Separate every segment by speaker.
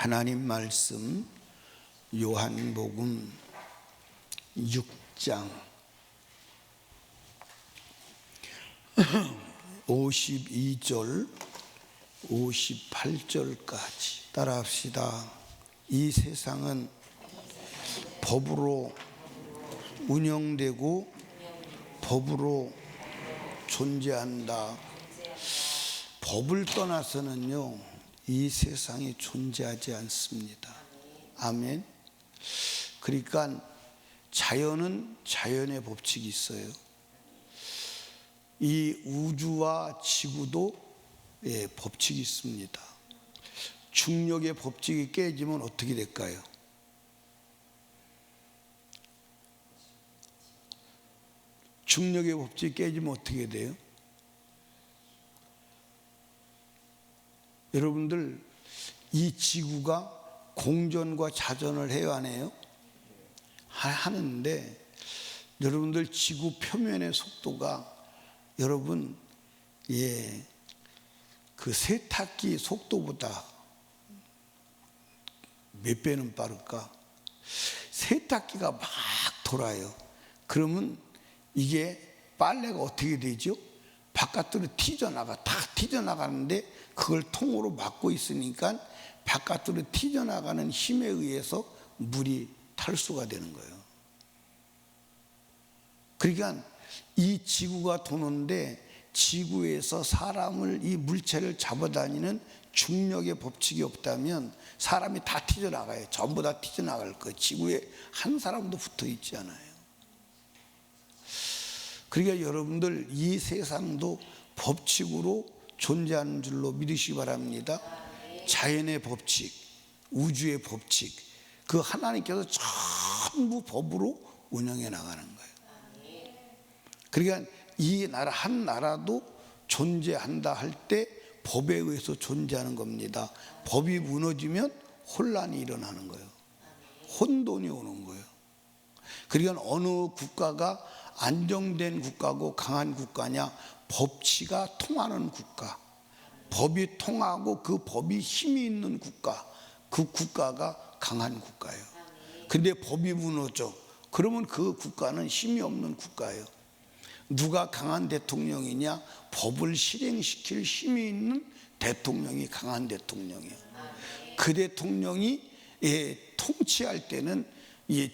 Speaker 1: 하나님 말씀 요한복음 6장 52절 58절까지 따라합시다. 이 세상은 법으로 운영되고 법으로 존재한다. 법을 떠나서는요, 이 세상이 존재하지 않습니다. 아멘. 그러니까 자연은 자연의 법칙이 있어요. 이 우주와 지구도 법칙이 있습니다. 중력의 법칙이 깨지면 어떻게 될까요? 중력의 법칙이 깨지면 어떻게 돼요? 여러분들, 이 지구가 공전과 자전을 해야 하네요. 하는데 여러분들 지구 표면의 속도가 여러분 그 세탁기 속도보다 몇 배는 빠를까? 세탁기가 막 돌아요. 그러면 이게 빨래가 어떻게 되죠? 바깥으로 다 튀어나가는데 그걸 통으로 막고 있으니까 바깥으로 튀어나가는 힘에 의해서 물이 탈수가 되는 거예요. 그러니까 이 지구가 도는데 지구에서 사람을, 이 물체를 잡아다니는 중력의 법칙이 없다면 사람이 다 튀어나가요. 전부 다 튀어나갈 거예요. 지구에 한 사람도 붙어 있지 않아요. 그러니까 여러분들, 이 세상도 법칙으로 존재하는 줄로 믿으시기 바랍니다. 자연의 법칙, 우주의 법칙, 그 하나님께서 전부 법으로 운영해 나가는 거예요. 그러니까 이 나라, 한 나라도 존재한다 할 때 법에 의해서 존재하는 겁니다. 법이 무너지면 혼란이 일어나는 거예요. 혼돈이 오는 거예요. 그러니까 어느 국가가 안정된 국가고 강한 국가냐? 법치가 통하는 국가, 법이 통하고 그 법이 힘이 있는 국가, 그 국가가 강한 국가예요. 근데 법이 무너져, 그러면 그 국가는 힘이 없는 국가예요. 누가 강한 대통령이냐? 법을 실행시킬 힘이 있는 대통령이 강한 대통령이에요. 그 대통령이 통치할 때는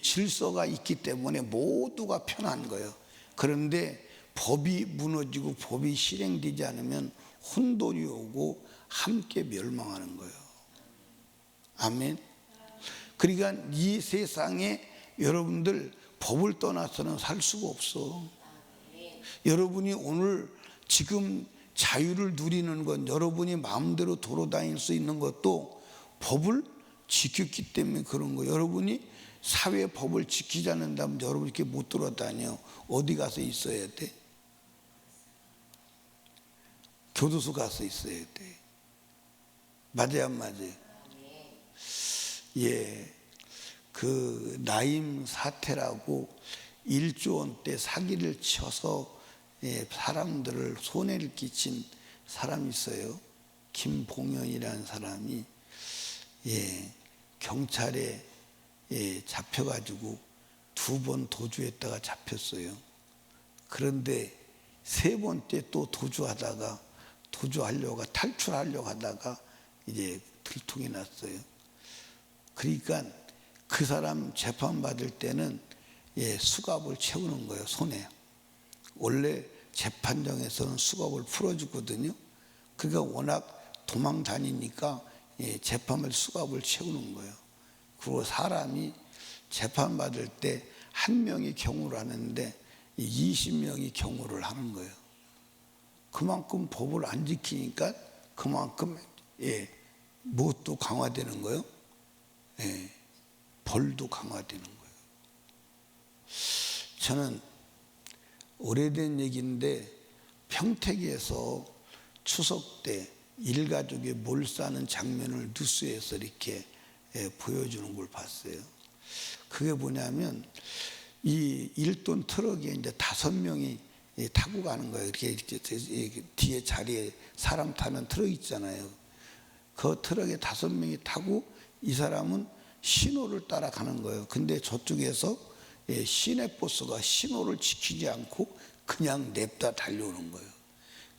Speaker 1: 질서가 있기 때문에 모두가 편한 거예요. 그런데 법이 무너지고 법이 실행되지 않으면 혼돈이 오고 함께 멸망하는 거예요. 아멘. 그러니까 이 세상에 여러분들 법을 떠나서는 살 수가 없어. 여러분이 오늘 지금 자유를 누리는 건, 여러분이 마음대로 돌아다닐 수 있는 것도 법을 지켰기 때문에 그런 거예요. 여러분이 사회 법을 지키지 않는다면 여러분 이렇게 못 돌아다녀. 어디 가서 있어야 돼? 교도소 가서 있어야 돼. 맞아요, 안 맞아요? 그 나임 사태라고 1조 원대 사기를 쳐서 사람들을 손해를 끼친 사람이 있어요. 김봉현이라는 사람이 경찰에 잡혀가지고 2번 도주했다가 잡혔어요. 그런데 3번째 또 탈출하려고 하다가 이제 들통이 났어요. 그러니까 그 사람 재판받을 때는 수갑을 채우는 거예요, 손에. 원래 재판정에서는 수갑을 풀어주거든요. 그러니까 워낙 도망 다니니까 재판을 수갑을 채우는 거예요. 그리고 사람이 재판받을 때 1명이 경호를 하는데 20명이 경호를 하는 거예요. 그만큼 법을 안 지키니까 그만큼 무엇도 강화되는 거예요. 벌도 강화되는 거예요. 저는 오래된 얘기인데 평택에서 추석 때 일가족이 몰사하는 장면을 뉴스에서 이렇게 보여주는 걸 봤어요. 그게 뭐냐면 이 1톤 트럭에 이제 5명이 타고 가는 거예요. 이렇게 뒤에 자리에 사람 타는 트럭 있잖아요. 그 트럭에 5명이 타고 이 사람은 신호를 따라가는 거예요. 근데 저쪽에서 시내버스가 신호를 지키지 않고 그냥 냅다 달려오는 거예요.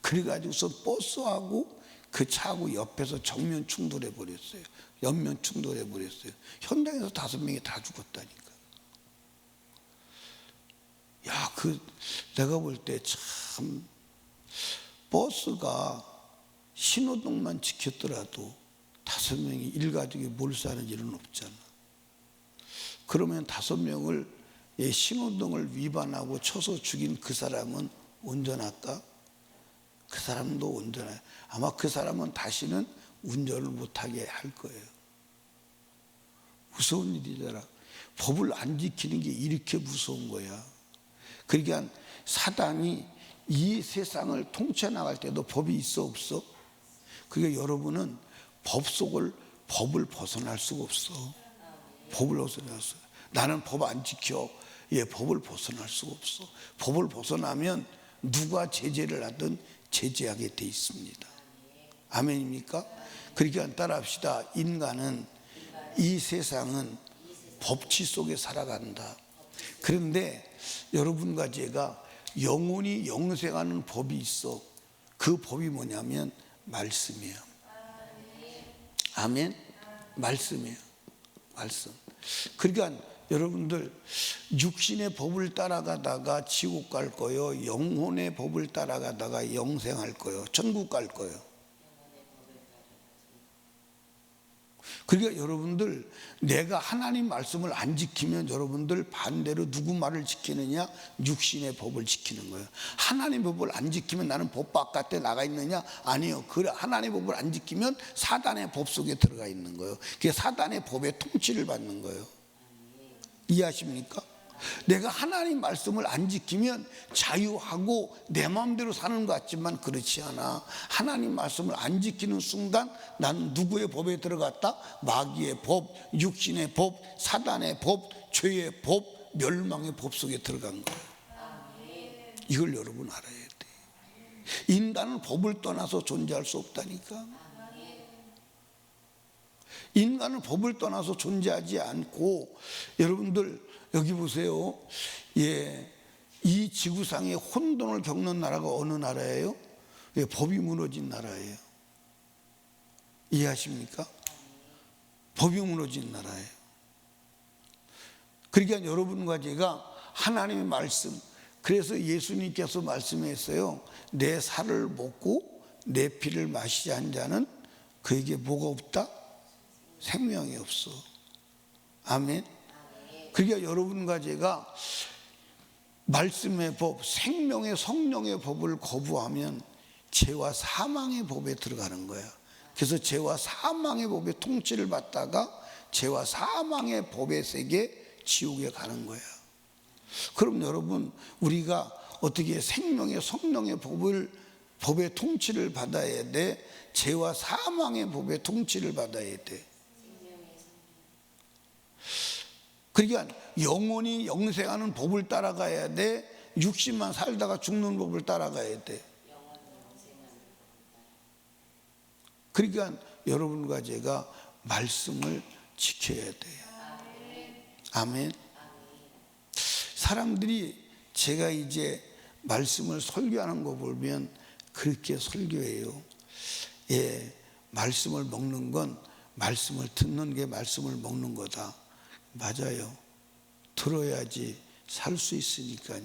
Speaker 1: 그래가지고서 버스하고 그 차하고 옆에서 정면 충돌해 버렸어요. 옆면 충돌해 버렸어요. 현장에서 5명이 다 죽었다니까. 야, 내가 볼 때 참 버스가 신호등만 지켰더라도 5명이 일가족이 몰수하는 일은 없잖아. 그러면 5명을 신호등을 위반하고 쳐서 죽인 그 사람은 온전할까? 그 사람도 온전해. 아마 그 사람은 다시는 운전을 못하게 할 거예요. 무서운 일이잖아. 법을 안 지키는 게 이렇게 무서운 거야. 그러니까 사단이 이 세상을 통치 나갈 때도 법이 있어 없어? 그러니까 여러분은 법을 벗어날 수가 없어. 법을 벗어날 수. 나는 법 안 지켜. 법을 벗어날 수가 없어. 법을 벗어나면 누가 제재를 하든 제재하게 돼 있습니다. 아멘입니까? 그러니까 따라합시다. 인간은 이 세상은 법치 속에 살아간다. 그런데 여러분과 제가 영원히 영생하는 법이 있어. 그 법이 뭐냐면 말씀이에요. 아멘. 말씀이에요. 말씀. 그러니까 여러분들 육신의 법을 따라가다가 지옥 갈 거요, 영혼의 법을 따라가다가 영생할 거요, 천국 갈 거요. 그러니까 여러분들 내가 하나님 말씀을 안 지키면 여러분들 반대로 누구 말을 지키느냐? 육신의 법을 지키는 거예요. 하나님 법을 안 지키면 나는 법 바깥에 나가 있느냐? 아니요. 하나님 법을 안 지키면 사단의 법 속에 들어가 있는 거예요. 그게 사단의 법의 통치를 받는 거예요. 이해하십니까? 내가 하나님 말씀을 안 지키면 자유하고 내 마음대로 사는 것 같지만 그렇지 않아. 하나님 말씀을 안 지키는 순간 나는 누구의 법에 들어갔다? 마귀의 법, 육신의 법, 사단의 법, 죄의 법, 멸망의 법 속에 들어간 거예요. 이걸 여러분 알아야 돼. 인간은 법을 떠나서 존재할 수 없다니까. 인간은 법을 떠나서 존재하지 않고, 여러분들 여기 보세요. 이 지구상에 혼돈을 겪는 나라가 어느 나라예요? 법이 무너진 나라예요. 이해하십니까? 법이 무너진 나라예요. 그러니까 여러분과 제가 하나님의 말씀, 그래서 예수님께서 말씀했어요. 내 살을 먹고 내 피를 마시지 않는 자는 그에게 뭐가 없다? 생명이 없어. 아멘. 그러니까 여러분과 제가 말씀의 법, 생명의 성령의 법을 거부하면 죄와 사망의 법에 들어가는 거야. 그래서 죄와 사망의 법의 통치를 받다가 죄와 사망의 법의 세계 지옥에 가는 거야. 그럼 여러분, 우리가 어떻게 생명의 성령의 법의 통치를 받아야 돼? 죄와 사망의 법의 통치를 받아야 돼. 그러니까 영원히 영생하는 법을 따라가야 돼? 육신만 살다가 죽는 법을 따라가야 돼? 그러니까 여러분과 제가 말씀을 지켜야 돼요. 아멘. 사람들이 제가 이제 말씀을 설교하는 거 보면 그렇게 설교해요. 말씀을 먹는 건, 말씀을 듣는 게 말씀을 먹는 거다. 맞아요. 들어야지 살 수 있으니까요.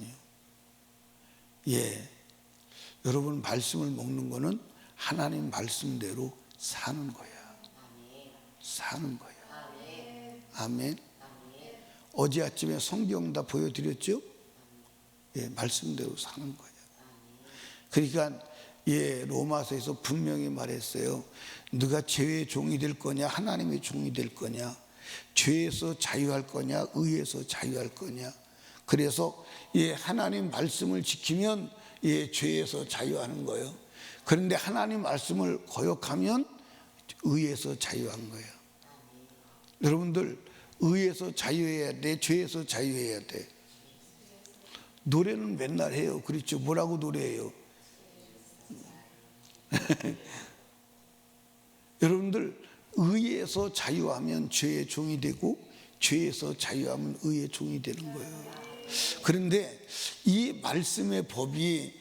Speaker 1: 여러분, 말씀을 먹는 거는 하나님 말씀대로 사는 거야. 사는 거야. 아멘. 어제 아침에 성경 다 보여드렸죠? 말씀대로 사는 거야. 그러니까 로마서에서 분명히 말했어요. 네가 죄의 종이 될 거냐, 하나님의 종이 될 거냐, 죄에서 자유할 거냐, 의에서 자유할 거냐. 그래서 하나님 말씀을 지키면 죄에서 자유하는 거예요. 그런데 하나님 말씀을 거역하면 의에서 자유한 거예요. 여러분들, 의에서 자유해야 돼, 죄에서 자유해야 돼. 노래는 맨날 해요. 그렇죠? 뭐라고 노래해요? 여러분들, 의에서 자유하면 죄의 종이 되고 죄에서 자유하면 의의 종이 되는 거예요. 그런데 이 말씀의 법이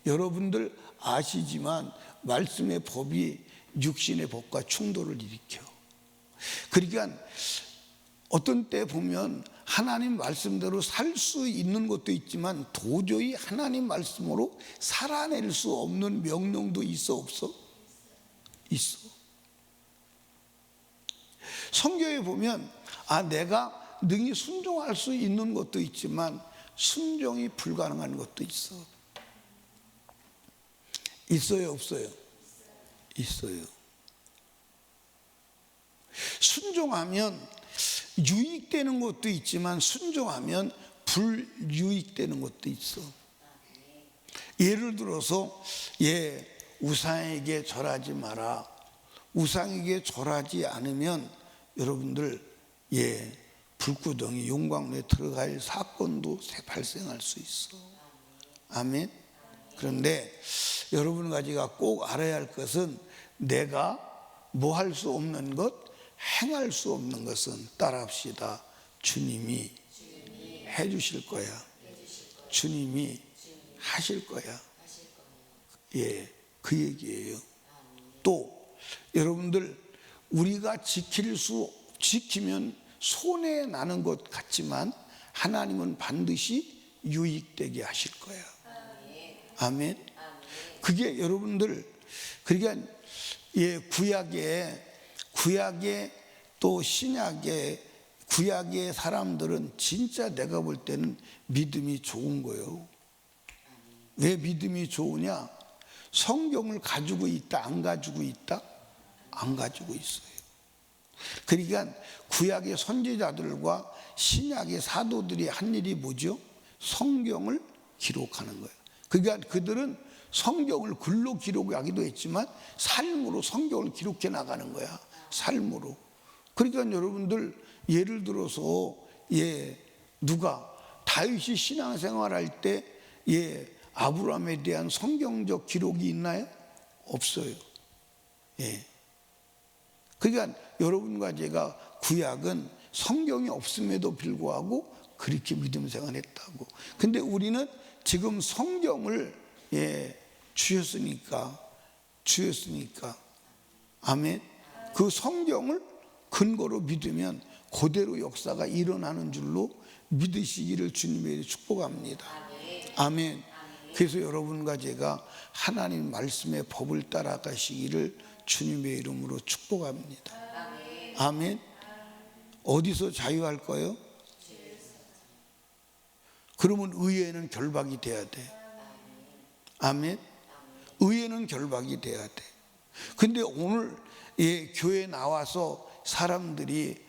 Speaker 1: 여러분들 아시지만 말씀의 법이 육신의 법과 충돌을 일으켜. 그러니까 어떤 때 보면 하나님 말씀대로 살 수 있는 것도 있지만 도저히 하나님 말씀으로 살아낼 수 없는 명령도 있어 없어? 있어. 성경에 보면 내가 능히 순종할 수 있는 것도 있지만 순종이 불가능한 것도 있어. 있어요 없어요? 있어요. 순종하면 유익되는 것도 있지만 순종하면 불유익되는 것도 있어. 예를 들어서 우상에게 절하지 마라. 우상에게 절하지 않으면 여러분들 불구덩이 용광로에 들어갈 사건도 발생할 수 있어. 아멘. 그런데 여러분 가지가 꼭 알아야 할 것은 내가 뭐 할 수 없는 것, 행할 수 없는 것은 따라합시다. 주님이 해 주실 거야. 주님이 하실 거야. 그 얘기예요. 또 여러분들 우리가 지키면 손해 나는 것 같지만 하나님은 반드시 유익되게 하실 거야. 아멘. 그게 여러분들 그러니까 구약의 또 구약의 사람들은 진짜 내가 볼 때는 믿음이 좋은 거예요. 왜 믿음이 좋으냐? 성경을 가지고 있다 안 가지고 있다? 안 가지고 있어요. 그러니까 구약의 선지자들과 신약의 사도들이 한 일이 뭐죠? 성경을 기록하는 거예요. 그러니까 그들은 성경을 글로 기록하기도 했지만 삶으로 성경을 기록해 나가는 거야. 삶으로. 그러니까 여러분들 예를 들어서 누가 다윗이 신앙생활할 때 아브라함에 대한 성경적 기록이 있나요? 없어요. 그러니까 여러분과 제가 구약은 성경이 없음에도 불구하고 그렇게 믿음 생활했다고. 근데 우리는 지금 성경을 주셨으니까 아멘. 그 성경을 근거로 믿으면 그대로 역사가 일어나는 줄로 믿으시기를 주님의 축복합니다. 아멘. 그래서 여러분과 제가 하나님 말씀의 법을 따라가시기를 주님의 이름으로 축복합니다. 아멘. 어디서 자유할 거예요? 그러면 의에는 결박이 돼야 돼. 아멘. 의에는 결박이 돼야 돼. 근데 오늘 교회 나와서 사람들이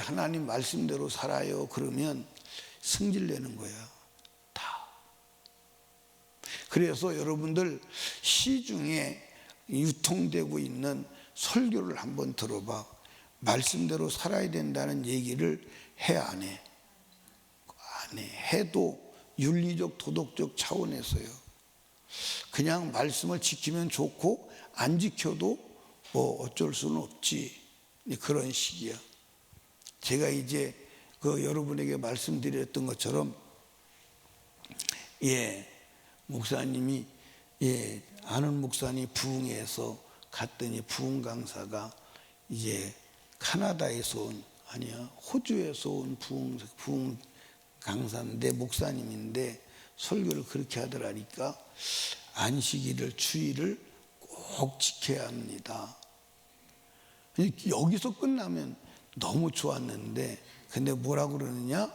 Speaker 1: 하나님 말씀대로 살아요 그러면 승질내는 거야. 다. 그래서 여러분들 시중에 유통되고 있는 설교를 한번 들어봐. 말씀대로 살아야 된다는 얘기를 해 안 해? 안 해. 해도 윤리적 도덕적 차원에서요. 그냥 말씀을 지키면 좋고 안 지켜도 뭐 어쩔 수는 없지. 그런 식이야. 제가 이제 여러분에게 말씀드렸던 것처럼 목사님이 아는 목사님이 부흥해서 갔더니 부흥 강사가 이제 카나다에서 온 호주에서 온 부흥 강사인데 목사님인데 설교를 그렇게 하더라니까 안식일을 주일을 꼭 지켜야 합니다. 여기서 끝나면 너무 좋았는데 근데 뭐라고 그러느냐?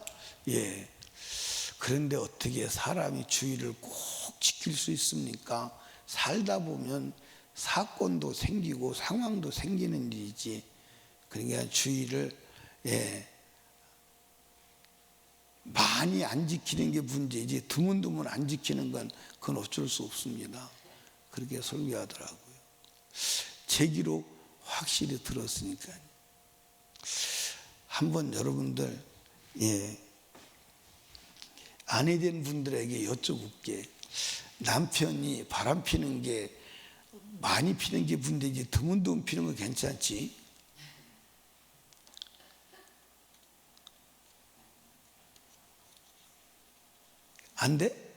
Speaker 1: 그런데 어떻게 사람이 주일을 꼭 지킬 수 있습니까? 살다 보면 사건도 생기고 상황도 생기는 일이지. 그러니까 주일을 많이 안 지키는 게 문제지 드문드문 안 지키는 건 그건 어쩔 수 없습니다. 그렇게 설교하더라고요. 제 귀로 확실히 들었으니까요. 한번 여러분들 아내 된 분들에게 여쭤볼게. 남편이 바람 피는 게 많이 피는 게 문제지 드문드문 피는 건 괜찮지. 안 돼?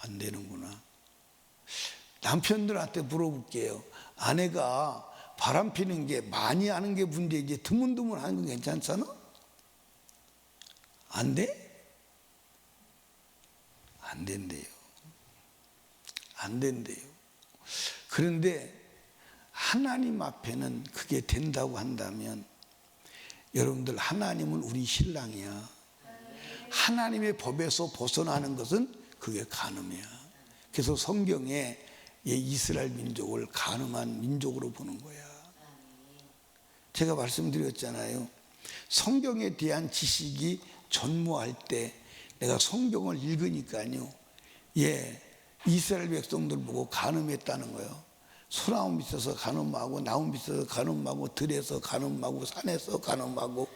Speaker 1: 안 되는구나. 남편들한테 물어볼게요. 아내가 바람 피는 게 많이 하는 게 문제지 드문드문 하는 건 괜찮잖아? 안 돼? 안 된대요. 안 된대요. 그런데 하나님 앞에는 그게 된다고 한다면 여러분들 하나님은 우리 신랑이야. 하나님의 법에서 벗어나는 것은 그게 간음이야. 그래서 성경에 이스라엘 민족을 간음한 민족으로 보는 거야. 제가 말씀드렸잖아요. 성경에 대한 지식이 전무할 때 내가 성경을 읽으니까요. 이스라엘 백성들 보고 간음했다는 거예요. 소나무 밑에서 간음하고 나무 밑에서 간음하고 들에서 간음하고 산에서 간음하고.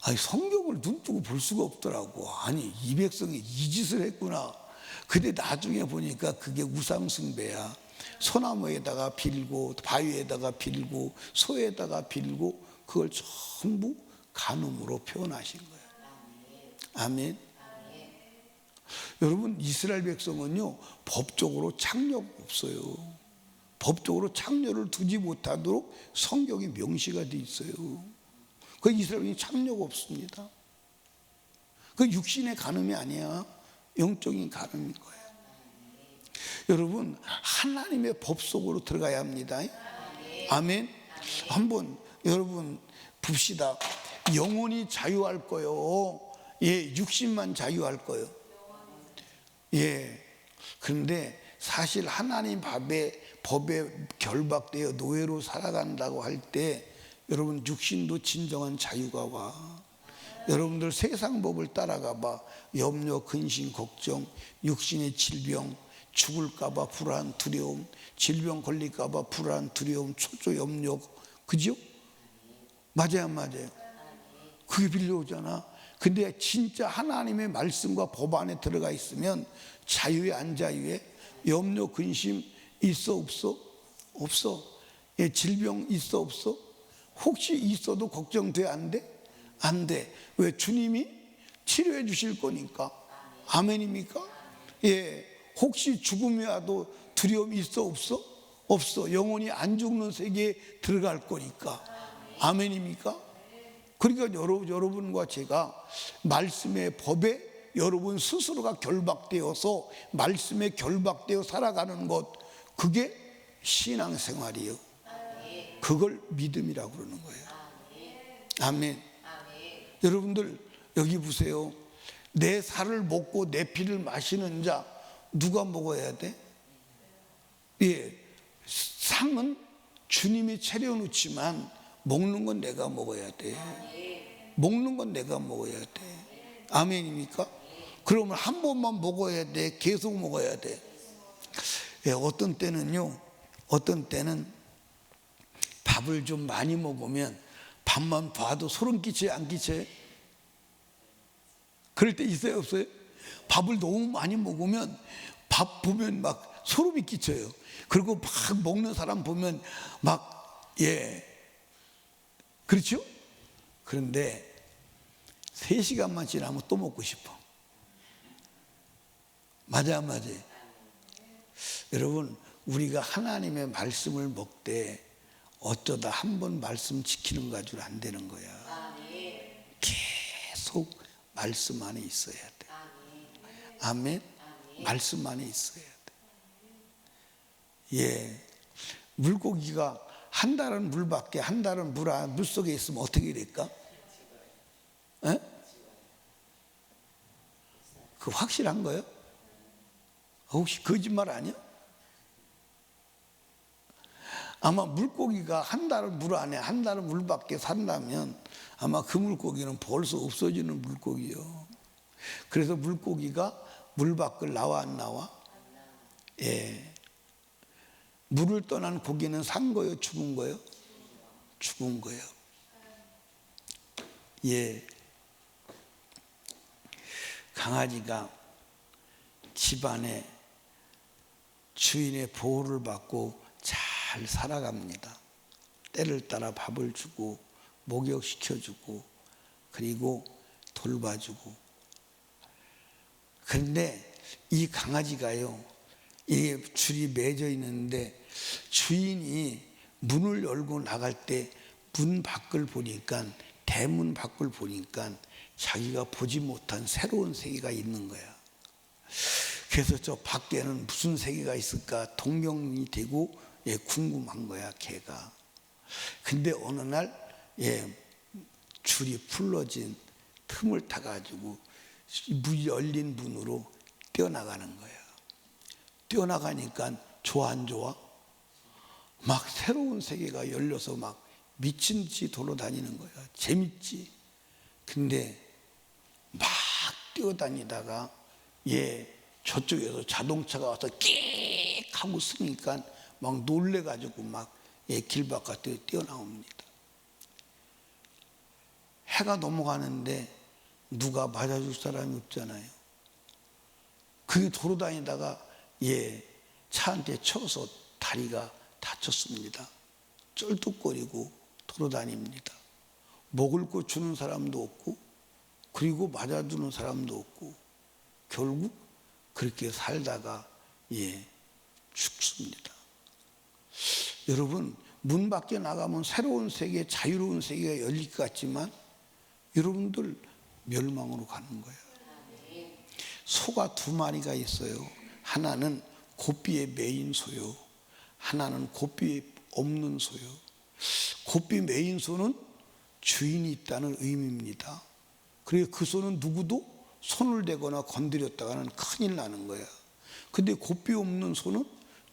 Speaker 1: 아니 성경을 눈뜨고 볼 수가 없더라고. 아니 이 백성이 이 짓을 했구나. 근데 나중에 보니까 그게 우상숭배야. 소나무에다가 빌고 바위에다가 빌고 소에다가 빌고 그걸 전부 간음으로 표현하신 거예요. 아멘. 여러분 이스라엘 백성은요 법적으로 창녀가 없어요. 법적으로 창녀를 두지 못하도록 성경에 명시가 돼 있어요. 그 이스라엘이 창녀가 없습니다. 그 육신의 간음이 아니야. 영적인 간음인 거예요. 여러분 하나님의 법 속으로 들어가야 합니다. 아멘. 한번 여러분 봅시다. 영혼이 자유할 거요. 육신만 자유할 거요. 그런데 사실 하나님 법에 결박되어 노예로 살아간다고 할 때 여러분 육신도 진정한 자유가 와. 여러분들 세상 법을 따라가 봐. 염려, 근심, 걱정, 육신의 질병, 죽을까 봐 불안, 두려움, 질병 걸릴까 봐 불안, 두려움, 초조, 염려. 그죠? 맞아요, 안 맞아요? 그게 빌려오잖아. 근데 진짜 하나님의 말씀과 법 안에 들어가 있으면 자유에 안 자유에? 염려, 근심 있어 없어? 없어. 질병 있어 없어? 혹시 있어도 걱정돼 안 돼? 안 돼. 왜? 주님이 치료해 주실 거니까. 아멘입니까? 혹시 죽음이 와도 두려움 있어 없어? 없어. 영혼이 안 죽는 세계에 들어갈 거니까. 아멘입니까? 그러니까 여러분과 제가 말씀의 법에 여러분 스스로가 결박되어서 말씀에 결박되어 살아가는 것, 그게 신앙생활이에요. 그걸 믿음이라고 그러는 거예요. 아멘. 여러분들 여기 보세요. 내 살을 먹고 내 피를 마시는 자 누가 먹어야 돼? 상은 주님이 차려놓지만 먹는 건 내가 먹어야 돼. 먹는 건 내가 먹어야 돼. 아멘입니까? 그러면 한 번만 먹어야 돼? 계속 먹어야 돼? 어떤 때는요, 어떤 때는 밥을 좀 많이 먹으면 밥만 봐도 소름 끼쳐요, 안 끼쳐요? 그럴 때 있어요, 없어요? 밥을 너무 많이 먹으면 밥 보면 막 소름이 끼쳐요. 그리고 막 먹는 사람 보면 막 그렇죠? 그런데 3시간만 지나면 또 먹고 싶어. 맞아, 안 맞아요? 여러분 우리가 하나님의 말씀을 먹되 어쩌다 한 번 말씀 지키는 거 가지고 안 되는 거야. 계속 말씀 안에 있어야 돼. 아멘. 말씀 안에 있어야 돼. 물고기가 한 달은 물 밖에 한 달은 물 속에 있으면 어떻게 될까? 그 확실한 거예요? 혹시 거짓말 아니야? 아마 물고기가 한 달은 물 안에 한 달은 물 밖에 산다면 아마 그 물고기는 벌써 없어지는 물고기요. 그래서 물고기가 물 밖을 나와 안 나와? 물을 떠난 고기는 산 거예요, 죽은 거예요? 죽은 거예요. 강아지가 집안에 주인의 보호를 받고 잘 살아갑니다. 때를 따라 밥을 주고 목욕시켜주고 그리고 돌봐주고. 그런데 이 강아지가요, 이게 줄이 맺어 있는데 주인이 문을 열고 나갈 때 문 밖을 보니까, 대문 밖을 보니까 자기가 보지 못한 새로운 세계가 있는 거야. 그래서 저 밖에는 무슨 세계가 있을까 동경이 되고 궁금한 거야, 걔가. 근데 어느 날 줄이 풀러진 틈을 타가지고 열린 문으로 뛰어나가는 거야. 뛰어나가니까 좋아 안 좋아? 막 새로운 세계가 열려서 막 미친 듯이 돌아다니는 거야. 재밌지. 근데 막 뛰어다니다가 저쪽에서 자동차가 와서 끽 하고 쓰니까 막 놀래가지고 막 길 바깥에 뛰어나옵니다. 해가 넘어가는데 누가 맞아줄 사람이 없잖아요. 그게 돌아다니다가 차한테 쳐서 다리가 다쳤습니다. 쩔뚝거리고 돌아다닙니다. 먹을 거 주는 사람도 없고 그리고 맞아주는 사람도 없고 결국 그렇게 살다가 죽습니다. 여러분, 문 밖에 나가면 새로운 세계, 자유로운 세계가 열릴 것 같지만 여러분들 멸망으로 가는 거예요. 소가 두 마리가 있어요. 하나는 고삐에 매인 소요, 하나는 고삐에 없는 소요. 고삐 매인 소는 주인이 있다는 의미입니다. 그래서 그 소는 누구도 손을 대거나 건드렸다가는 큰일 나는 거야. 근데 고삐 없는 소는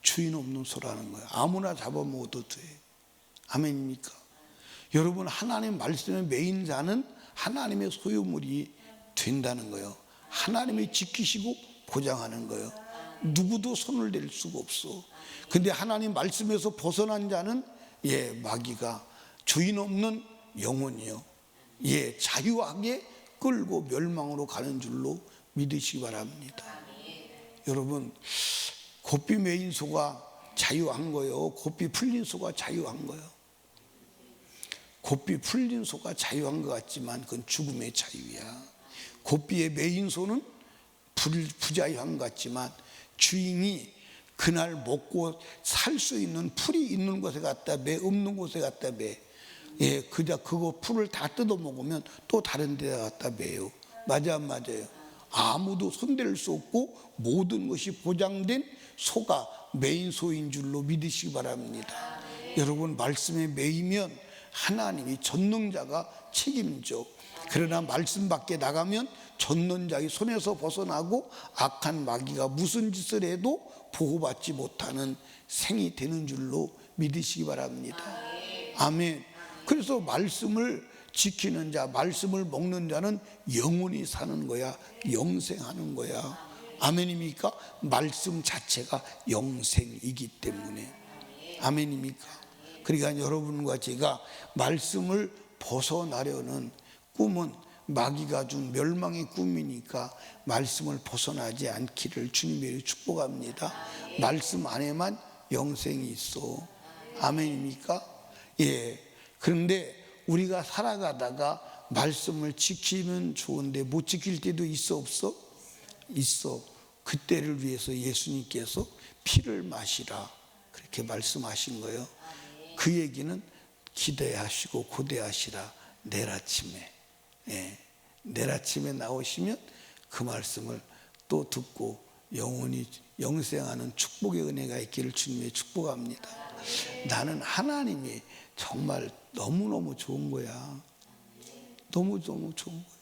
Speaker 1: 주인 없는 소라는 거야. 아무나 잡아먹어도 돼. 아멘입니까? 여러분, 하나님 말씀에 매인 자는 하나님의 소유물이 된다는 거예요. 하나님이 지키시고 보장하는 거예요. 누구도 손을 댈 수가 없어. 근데 하나님 말씀에서 벗어난 자는 마귀가 주인 없는 영혼이요, 자유하게 끌고 멸망으로 가는 줄로 믿으시기 바랍니다. 여러분, 고삐 매인 소가 자유한 거요, 고삐 풀린 소가 자유한 거요? 고삐 풀린 소가 자유한 것 같지만 그건 죽음의 자유야. 고삐에 매인 소는 부자유한 것 같지만 주인이 그날 먹고 살 수 있는 풀이 있는 곳에 갖다 매, 없는 곳에 갖다 매. 그거 풀을 다 뜯어 먹으면 또 다른 데다 갖다 매요. 맞아 안 맞아요? 아무도 손댈 수 없고 모든 것이 보장된 소가 매인 소인 줄로 믿으시기 바랍니다. 여러분, 말씀에 매이면 하나님이 전능자가 책임져. 그러나 말씀 밖에 나가면 전능자의 손에서 벗어나고 악한 마귀가 무슨 짓을 해도 보호받지 못하는 생이 되는 줄로 믿으시기 바랍니다. 아멘. 그래서 말씀을 지키는 자, 말씀을 먹는 자는 영원히 사는 거야. 영생하는 거야. 아멘입니까? 말씀 자체가 영생이기 때문에. 아멘입니까? 그러니까 여러분과 제가 말씀을 벗어나려는 꿈은 마귀가 준 멸망의 꿈이니까 말씀을 벗어나지 않기를 주님의 축복합니다. 말씀 안에만 영생이 있어. 아멘입니까? 그런데 우리가 살아가다가 말씀을 지키면 좋은데 못 지킬 때도 있어, 없어? 있어. 그때를 위해서 예수님께서 피를 마시라 그렇게 말씀하신 거예요. 그 얘기는 기대하시고 고대하시라. 내일 아침에 내일 아침에 나오시면 그 말씀을 또 듣고 영원히 영생하는 축복의 은혜가 있기를 주님의 축복합니다. 나는 하나님이 정말 너무너무 좋은 거야. 너무너무 좋은 거야.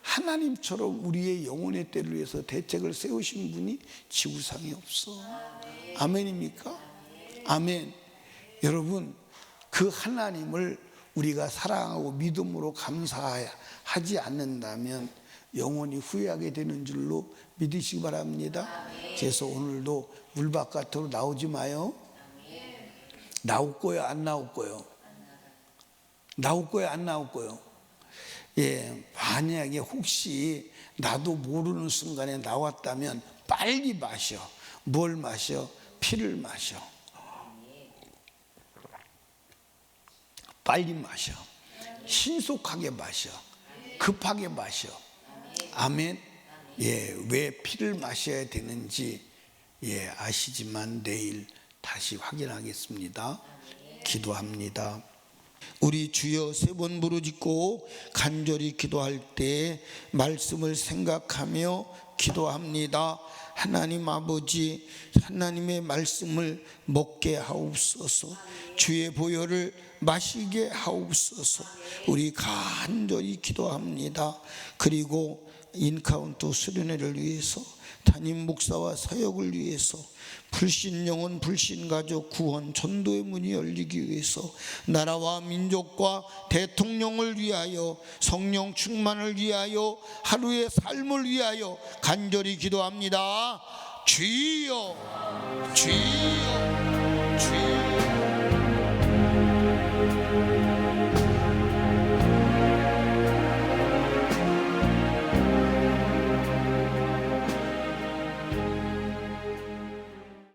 Speaker 1: 하나님처럼 우리의 영혼의 때를 위해서 대책을 세우신 분이 지구상에 없어. 아멘입니까? 아멘. 여러분, 그 하나님을 우리가 사랑하고 믿음으로 감사하지 않는다면 영원히 후회하게 되는 줄로 믿으시기 바랍니다. 그래서 오늘도 물 바깥으로 나오지 마요. 나올 거예요, 안 나올 거예요? 나올 거예요, 안 나올 거예요? 만약에 혹시 나도 모르는 순간에 나왔다면 빨리 마셔. 뭘 마셔? 피를 마셔. 빨리 마셔. 신속하게 마셔. 급하게 마셔. 아멘. 예, 왜 피를 마셔야 되는지 아시지만 내일 다시 확인하겠습니다. 기도합니다. 우리 주여 세 번 부르짖고 간절히 기도할 때 말씀을 생각하며 기도합니다. 하나님 아버지, 하나님의 말씀을 먹게 하옵소서. 주의 보혈을 마시게 하옵소서. 우리 간절히 기도합니다. 그리고 인카운트 수련회를 위해서, 담임 목사와 사역을 위해서, 불신영혼 불신가족 구원 전도의 문이 열리기 위해서, 나라와 민족과 대통령을 위하여, 성령 충만을 위하여, 하루의 삶을 위하여 간절히 기도합니다. 주여, 주여, 주여.